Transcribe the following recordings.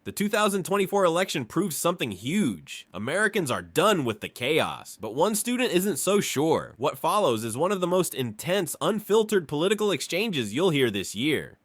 The 2024 election proves something huge. Americans are done with the chaos. But one student isn't so sure. What follows is one of the most intense, unfiltered political exchanges you'll hear this year.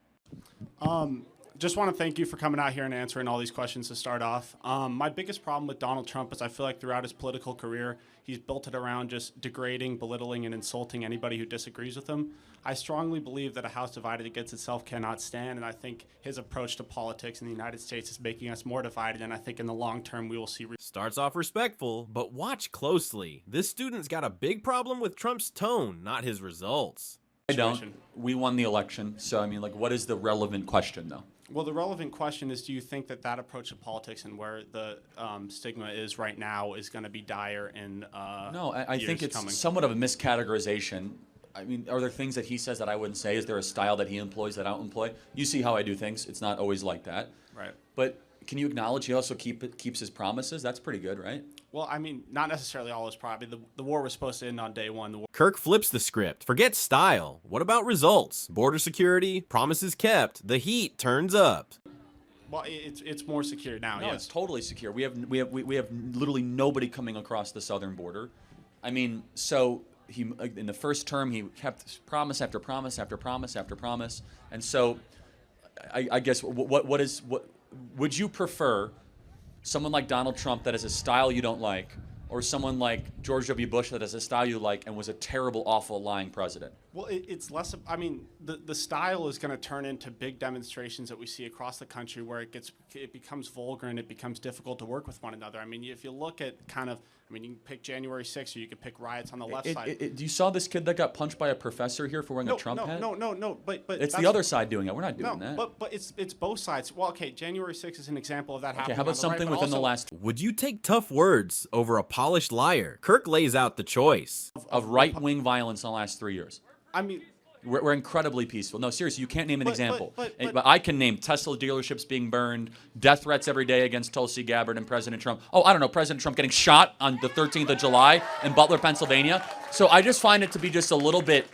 Just want to thank you for coming out here and answering all these questions to start off. My biggest problem with Donald Trump is I feel like throughout his political career, he's built it around just degrading, belittling, and insulting anybody who disagrees with him. I strongly believe that a house divided against itself cannot stand, and I think his approach to politics in the United States is making us more divided, and I think in the long term we will see... Starts off respectful, but watch closely. This student's got a big problem with Trump's tone, not his results. I don't. We won the election, so I mean, like, what is the relevant question, though? Well, the relevant question is, do you think that that approach to politics and where the stigma is right now is going to be dire in No, I think it's coming? Somewhat of a miscategorization. I mean, are there things that he says that I wouldn't say? Is there a style that he employs that I don't employ? You see how I do things. It's not always like that. Right. But can you acknowledge he also keeps his promises? That's pretty good, right? Well, I mean, not necessarily all his property. The war was supposed to end on day one. Kirk flips the script. Forget style. What about results? Border security, promises kept, the heat turns up. Well, it's more secure now. No, yes. it's totally secure. We have literally nobody coming across the southern border. I mean, so he in the first term he kept promise after promise after promise after promise, and so I guess what would you prefer? Someone like Donald Trump that has a style you don't like, or someone like George W. Bush that has a style you like and was a terrible, awful, lying president? Well, it's less of, I mean, the style is going to turn into big demonstrations that we see across the country where it becomes vulgar and it becomes difficult to work with one another. I mean, if you look at you can pick January 6th or you could pick riots on the left side. You saw this kid that got punched by a professor here for wearing a Trump hat? No, but it's the other side doing it. We're not doing that. But it's both sides. Well, okay, January 6th is an example of that happening. Okay, how about something within the last... Would you take tough words over a polished liar? Kirk lays out the choice. Of right-wing violence in the last 3 years. I mean... We're incredibly peaceful. No, seriously, you can't name an example. But I can name Tesla dealerships being burned, death threats every day against Tulsi Gabbard and President Trump. Oh, I don't know, President Trump getting shot on the 13th of July in Butler, Pennsylvania. So I just find it to be just a little bit,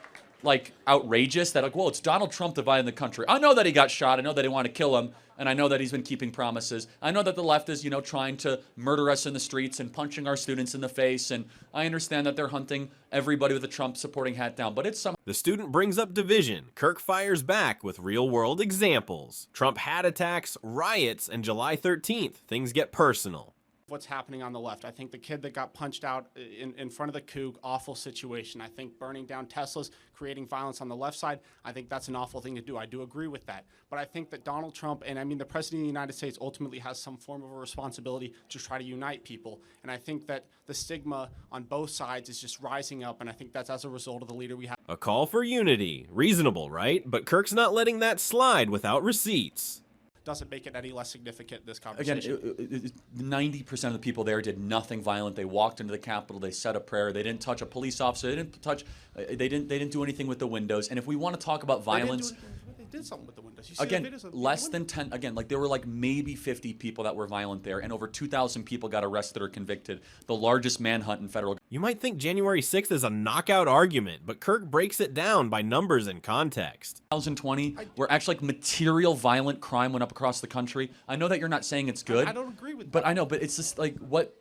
like, outrageous that, like, well, it's Donald Trump dividing the country. I know that he got shot. I know that they want to kill him. And I know that he's been keeping promises. I know that the left is, trying to murder us in the streets and punching our students in the face. And I understand that they're hunting everybody with a Trump supporting hat down. But it's some... The student brings up division. Kirk fires back with real-world examples. Trump hat attacks, riots, and July 13th. Things get personal. What's happening on the left. I think the kid that got punched out in front of the coup, awful situation. I think burning down Teslas, creating violence on the left side, I think that's an awful thing to do. I do agree with that. But I think that Donald Trump, and I mean the President of the United States, ultimately has some form of a responsibility to try to unite people. And I think that the stigma on both sides is just rising up, and I think that's as a result of the leader we have. A call for unity. Reasonable, right? But Kirk's not letting that slide without receipts. Doesn't make it any less significant, this conversation. Again, 90% of the people there did nothing violent. They walked into the Capitol. They said a prayer. They didn't touch a police officer. They didn't touch. They didn't do anything with the windows. And if we want to talk about violence, they did something with the windows. You see again, the videos of less than 10. Again, like there were like maybe 50 people that were violent there, and over 2,000 people got arrested or convicted. The largest manhunt in federal. You might think January 6th is a knockout argument, but Kirk breaks it down by numbers and context. 2020, where actually like material violent crime went up across the country. I know that you're not saying it's good. I don't agree with that. But I know, but it's just like what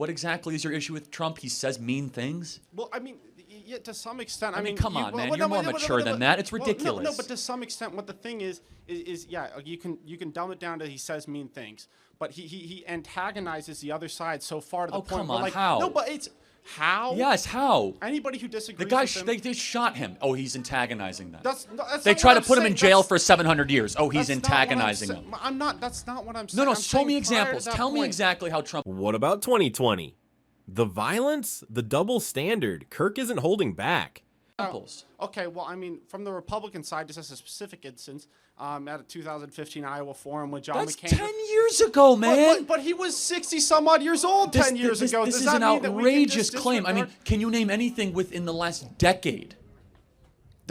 exactly is your issue with Trump? He says mean things. Well, I mean, yeah, to some extent. I mean, come on, man. You're more mature than that. It's ridiculous. No, but to some extent, what the thing is yeah, you can dumb it down to he says mean things, but he antagonizes the other side so far to the point come where, on, like, how? No, but it's how? Yes, how? Anybody who disagrees The guy, with him, they shot him. Oh, he's antagonizing them. that's They not try what to put I'm him in saying. jail for 700 years. Oh, he's That's not what I'm antagonizing saying. them. I'm not. That's not what I'm saying. No, I'm show me saying prior to examples. that Tell me point. exactly how Trump... What about 2020? The violence? The double standard? Kirk isn't holding back. Examples. Okay, well, I mean, from the Republican side, just as a specific instance, at a 2015 Iowa forum with John That's McCain. 10 years ago, man. But he was 60-some-odd years old 10 years ago. This Does is that an mean that we can outrageous just claim. I mean, disregard can you name anything within the last decade?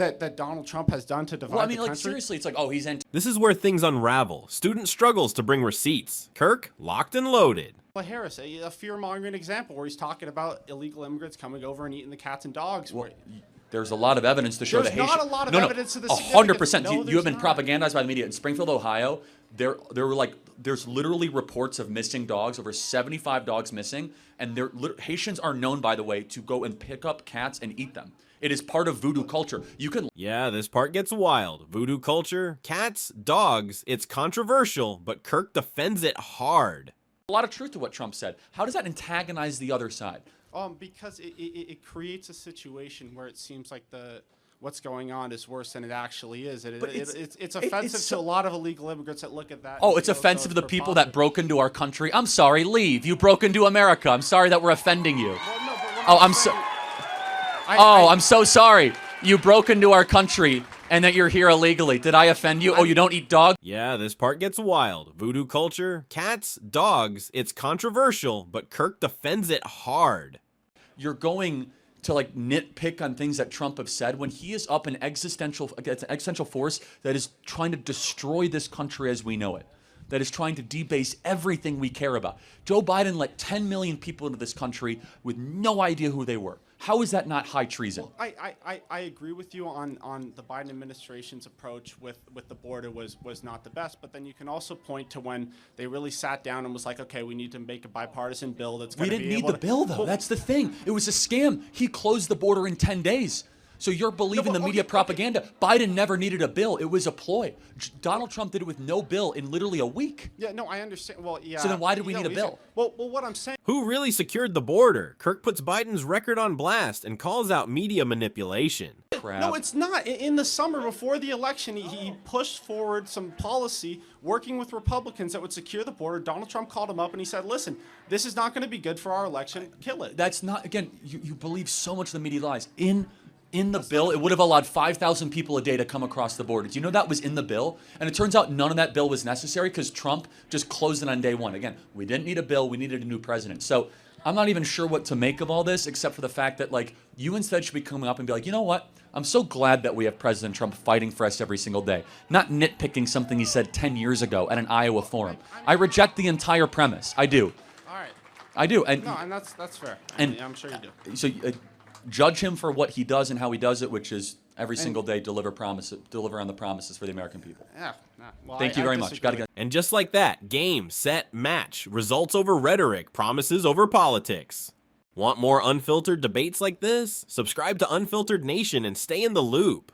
that Donald Trump has done to divide Well, I mean, the like, country? seriously, it's like, oh, he's This is where things unravel. Student struggles to bring receipts. Kirk, locked and loaded. Well, Harris, a fear-mongering example where he's talking about illegal immigrants coming over and eating the cats and dogs. Well, there's a lot of evidence to show There's that Haitian... not a lot of evidence to the significance. 100%. No, You have been there's not. propagandized by the media. In Springfield, Ohio, there's literally reports of missing dogs, over 75 dogs missing, and Haitians are known, by the way, to go and pick up cats and eat them. It is part of voodoo culture. You can. Yeah, this part gets wild. Voodoo culture, cats, dogs. It's controversial, but Kirk defends it hard. A lot of truth to what Trump said. How does that antagonize the other side? Because it creates a situation where it seems like what's going on is worse than it actually is. It's offensive to a lot of illegal immigrants that look at that. Oh, it's offensive to the people that broke into our country. I'm sorry, leave. You broke into America. I'm sorry that we're offending you. I'm so sorry. You broke into our country and that you're here illegally. Did I offend you? Oh, you don't eat dog? Yeah, this part gets wild. Voodoo culture, cats, dogs. It's controversial, but Kirk defends it hard. You're going to like nitpick on things that Trump have said when he is up against an existential force that is trying to destroy this country as we know it, that is trying to debase everything we care about. Joe Biden let 10 million people into this country with no idea who they were. How is that not high treason? Well, I agree with you on the Biden administration's approach with the border was not the best, but then you can also point to when they really sat down and was like, okay, we need to make a bipartisan bill that's going to be We didn't need the bill, though. That's the thing. It was a scam. He closed the border in 10 days. So you're believing the media propaganda. Biden never needed a bill. It was a ploy. Donald Trump did it with no bill in literally a week. Yeah, no, I understand. Well, yeah. So then why did we need a bill? Well, what I'm saying. Who really secured the border? Kirk puts Biden's record on blast and calls out media manipulation. Crap. No, it's not. In the summer before the election, he pushed forward some policy working with Republicans that would secure the border. Donald Trump called him up and he said, listen, this is not going to be good for our election. Kill it. That's not, again, you believe so much of the media lies. In the bill, it would have allowed 5,000 people a day to come across the border. Do you know that was in the bill? And it turns out none of that bill was necessary because Trump just closed it on day one. Again, we didn't need a bill. We needed a new president. So I'm not even sure what to make of all this, except for the fact that, like, you instead should be coming up and be like, you know what? I'm so glad that we have President Trump fighting for us every single day, not nitpicking something he said 10 years ago at an Iowa forum. I reject the entire premise. I do. All right. I do. And that's fair. I'm sure you do. So judge him for what he does and how he does it, which is every single day deliver on the promises for the American people. Yeah. Well, Thank you very much. Gotta go. And just like that, game, set, match. Results over rhetoric, promises over politics. Want more unfiltered debates like this? Subscribe to Unfiltered Nation and stay in the loop.